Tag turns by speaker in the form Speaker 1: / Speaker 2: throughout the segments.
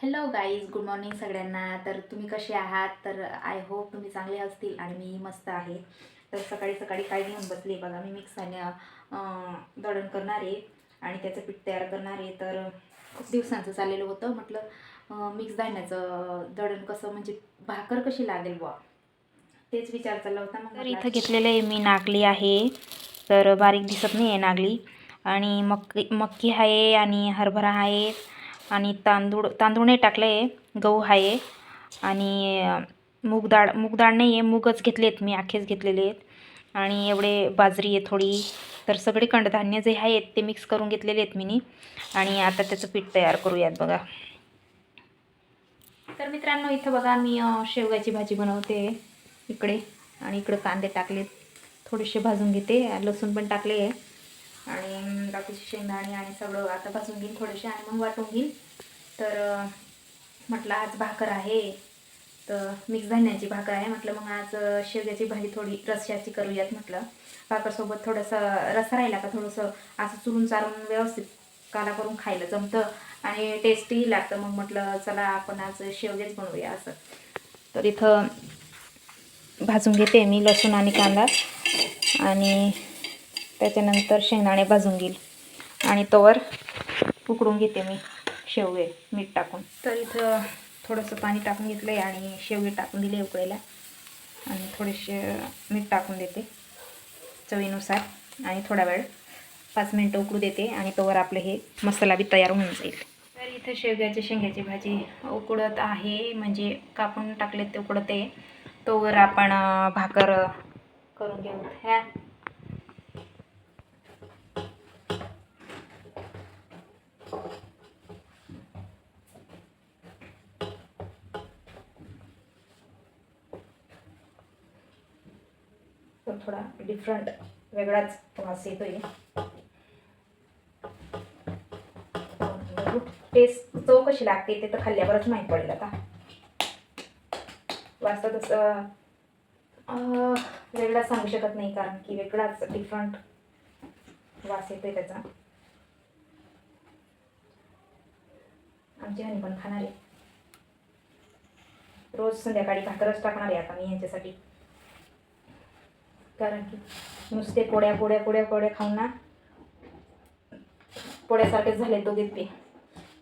Speaker 1: Hello guys, good morning सगळ्यांना. तर तुम्ही कसे आहात? तर आय होप तुम्ही चांगले असतील आणि मी मस्त आहे. तर सकाळी सकाळी काय घेऊन बसले बघा, मी मिक्सरने दळण करणार आहे आणि त्याचं पीठ तयार करणार आहे. तर खूप दिवसांचं चाललेलं होतं, म्हटलं मिक्स धान्याचं दळण कसं, म्हणजे भाकर कशी लागेल बुवा, तेच विचार चालला होता. मग तर इथं घेतलेलं आहे मी नागली आहे, तर बारीक दिसत नाही आहे नागली. आणि मक्की आहे आणि हरभरा आहे आणि तांदूळ नाही टाकलं आहे, गहू आहे आणि मूग डाळ नाही आहे, मूगच घेतलेत मी, अख्खेच घेतलेले आहेत. आणि एवढे बाजरी आहे थोडी. तर सगळे कडधान्य जे आहेत ते मिक्स करून घेतलेले आहेत मी. आणि आता त्याचं पीठ तयार करूयात बघा. तर मित्रांनो, इथं बघा मी शेवग्याची भाजी बनवते इकडे. आणि इकडे कांदे टाकलेत, थोडेसे भाजून घेते, लसूण पण टाकले आहे आणि बाकीचे शेंगदाणे आणि सगळं आता भाजून घेईन थोडेसे आणि मग वाटून घेईन. तर म्हटलं आज भाकर आहे, तर मिक्स धान्याची भाकर आहे. म्हटलं मग आज शेवग्याची भाजी थोडी रस्स्याची करूयात. म्हटलं भाकरसोबत थोडंसं रस्सा राहिला का थोडंसं असं चुरून चारून व्यवस्थित काला करून खायला जमतं आणि टेस्टीही लागतं. मग म्हटलं चला आपण आज शेवगेच बनवूया असं. तर इथं भाजून घेते मी लसूण आणि कांदा आणि त्याच्यानंतर शेंगदाणे भाजून घेईल आणि तोवर उकडून घेते मी शेवगे मीठ टाकून. तर इथं थोडंसं पाणी टाकून घेतलं आहे आणि शेवगे टाकून दिले उकळायला आणि थोडेसे मीठ टाकून देते चवीनुसार आणि थोडा वेळ 5 मिनटं उकळू देते आणि तोवर आपलं हे मसाला बी तयार होऊन जाईल. तर इथं शेंग्याची भाजी उकडत आहे, म्हणजे कापून टाकलेत ते उकडत आहे. तोवर आपण भाकर करून घेऊ. ह्या तर थोडा डिफरंट वेगळाच वास येतोय. टेस्ट चव कशी लागते ते तर खाल्ल्यावरच माहीत पडेल. आता वास तर तसं वेगळा सांगू शकत नाही, कारण की वेगळाच डिफरंट वास येतोय त्याचा. आमची हनी पण खाणार आहे, रोज संध्याकाळी भाकरच टाकणार आहे आता मी यांच्यासाठी, कारण की नुसते पोळ्या पोळ्या पोळ्या पोळ्या खाऊन ना पोळ्यासारखेच झाले दोघे ते.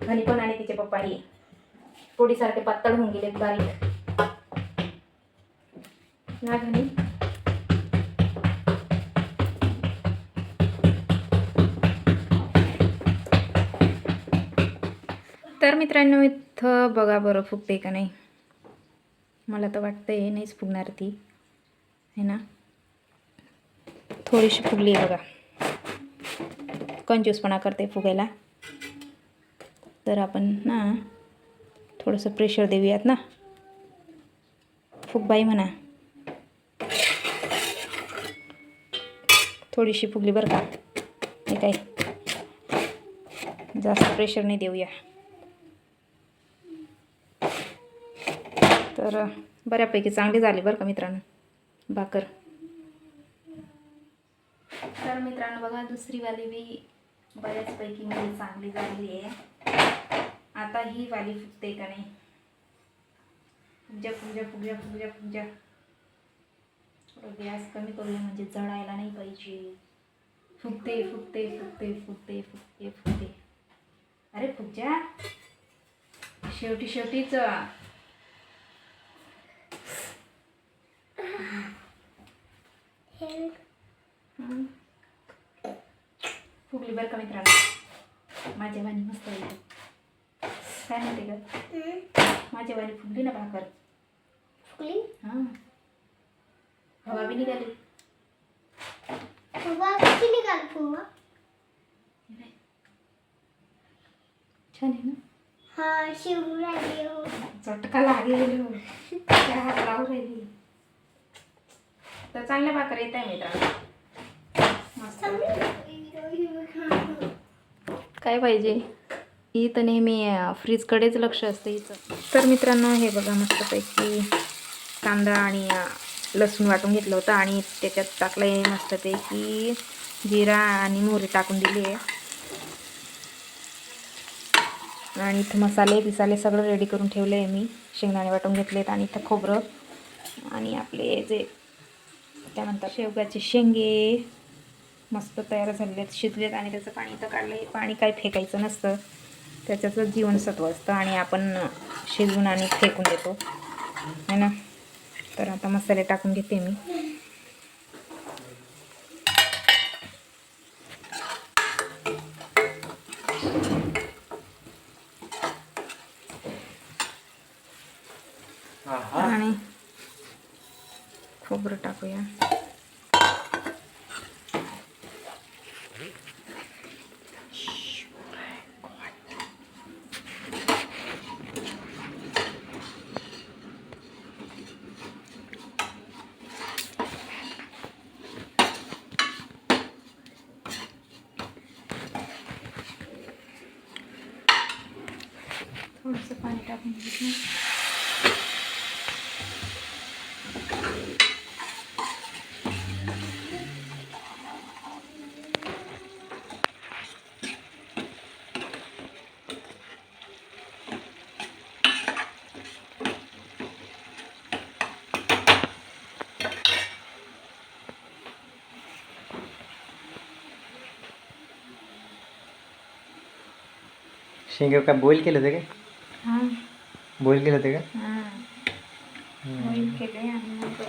Speaker 1: घनी पण आणि तिचे पप्पाही पोळीसारखे पातळ होऊन गेलेत, बारीक ना घनी. तर मित्रांनो, इथं बघा बरं फुगते का नाही. मला तर वाटतंय नाहीच फुगणार ती, है ना. थोडीशी फुगली आहे बघा, कंजूसपणा करते फुगायला. तर आपण ना थोडंसं प्रेशर देऊयात ना, फुगबाई म्हणा. थोडीशी फुगली बरं का, हे काय जास्त प्रेशर नाही देऊया. तर बऱ्यापैकी चांगली झाली बरं का मित्रांनो भाकर. तर मित्रांनो बघा, दुसरी वाली बी बऱ्याचपैकी म्हणजे चांगली झालेली आहे. आता ही वाली फुगते का नाही. फुगजा फुगजा फुगजा फुगजा फुगजा. गॅस कमी करूया म्हणजे जळायला नाही पाहिजे. फुगते फुगते फुगते फुगते फुगते फुगते. अरे फुगजा, शेवटीच फुगली बरं का मित्रांनो, माझ्या वाणी मस्त आहे. काय म्हणते ग, माझ्या वाणी फुगली ना भाकर. फुगली? हां, हवा बी निघाली. छान आहे ना. हा, शिवू राहिली हो, चटका लागेल त्या हात लावून राहिली. तर चांगल्या भाकर येत आहे मित्रांनो, मस्त. काय पाहिजे, इथं नेहमी फ्रीजकडेच लक्ष असतं हिचं. तर मित्रांनो हे बघा, मस्तपैकी कांदा आणि लसूण वाटून घेतलं होतं आणि त्याच्यात टाकलं आहे मस्तपैकी जिरा आणि मोहरी टाकून दिली आहे. आणि इथं मसाले सगळं रेडी करून ठेवले आहे मी. शेंगदाणे वाटून घेतलेत आणि इथं खोबरं आणि आपले जे काय म्हणतात शेवगाचे शेंगे मस्त तयार झालेले आहेत, शिजलेत आणि त्याचं पाणी इथं काढलं आहे. पाणी काही फेकायचं नसतं, त्याच्यातच जीवनसत्व असतं आणि आपण शिजवून आणि फेकून देतो है ना. तर आता मसाले टाकून घेते मी. आणि खोबरं टाकूया. थोडंसं पाणी टाकून घेतलं.
Speaker 2: शेंगा काय बॉईल केलं होतं काय?
Speaker 1: हां
Speaker 2: बॉईल केलं होतं का?
Speaker 1: हां बॉईल केले आणि मग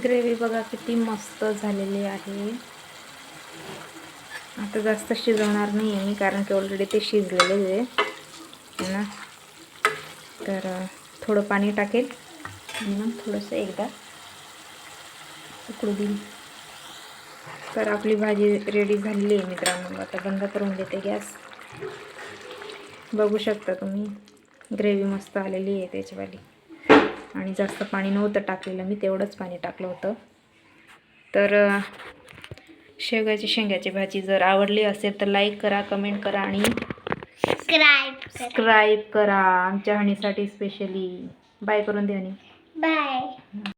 Speaker 1: ग्रेव्ही बघा किती मस्त झालेली आहे. आता जास्त शिजवणार नाही आहे मी, कारण की ऑलरेडी ते शिजलेले आहे ना. तर थोडं पाणी टाकेल आणि मग थोडंसं एकदा उकळू देईल. तर आपली भाजी रेडी झालेली आहे मित्रांनो. आता बंद करून देते गॅस. बघू शकता तुम्ही ग्रेव्ही मस्त आलेली आहे त्याच्यावाली. आणि जास्त पाणी नव्हतं टाकलेलं मी, तेवढंच पाणी टाकलं होतं. तर शेवगाची शेंगाची भाजी जर आवडली असेल तर लाईक करा, कमेंट करा आणि सबस्क्राईब करा आमच्या हनीसाठी स्पेशली. बाय करून द्या हनी.
Speaker 3: बाय.